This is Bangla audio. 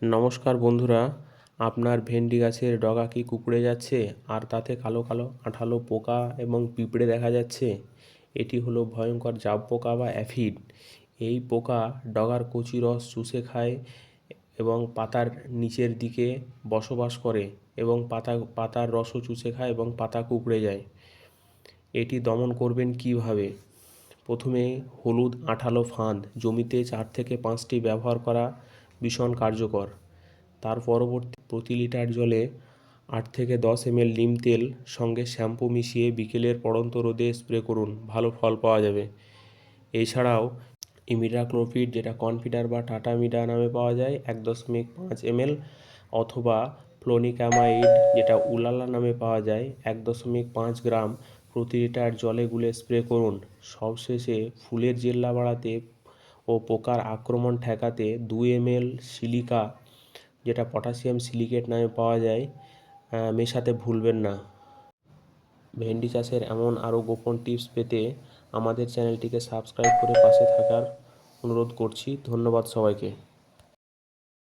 নমস্কার বন্ধুরা, আপনার ভেন্ডি গাছের ডগা কি কুঁকড়ে যাচ্ছে আর তাতে কালো কালো আঠালো পোকা এবং পিঁপড়ে দেখা যাচ্ছে? এটি হলো ভয়ঙ্কর জাব পোকা বা অ্যাফিড। এই পোকা ডগার কচি রস চুষে খায় এবং পাতার নিচের দিকে বসবাস করে এবং পাতার রসও চুষে খায় এবং পাতা কুঁকড়ে যায়। এটি দমন করবেন কিভাবে? প্রথমে হলুদ আঠালো ফাঁদ জমিতে 4 থেকে 5টি ব্যবহার করা ভীষণ কার্যকর। তার পরবর্তী প্রতি লিটার জলে 8 থেকে 10 ml নিম তেল সঙ্গে শ্যাম্পু মিশিয়ে বিকেলের পড়ন্ত রোদে স্প্রে করুন, ভালো ফল পাওয়া যাবে। এছাড়াও ইমিডাক্লোপিড, যেটা কনফিডার বা টাটা মিডা নামে পাওয়া যায়, 1.5 ml, অথবা ফ্লোনিকামাইড, যেটা উলালা নামে পাওয়া যায়, 1.5 গ্রাম প্রতি লিটার জলে গুলে স্প্রে করুন। সবশেষে ফুলের জেল্লা বাড়াতে ও পোকার আক্রমণ ঠেকাতে 2 ml সিলিকা, যেটা পটাশিয়াম সিলিকেট নামে পাওয়া যায়, মেশাতে ভুলবেন না। ভেন্ডি চাষের এমন আরও গোপন টিপস পেতে আমাদের চ্যানেলটিকে সাবস্ক্রাইব করে পাশে থাকার অনুরোধ করছি। ধন্যবাদ সবাইকে।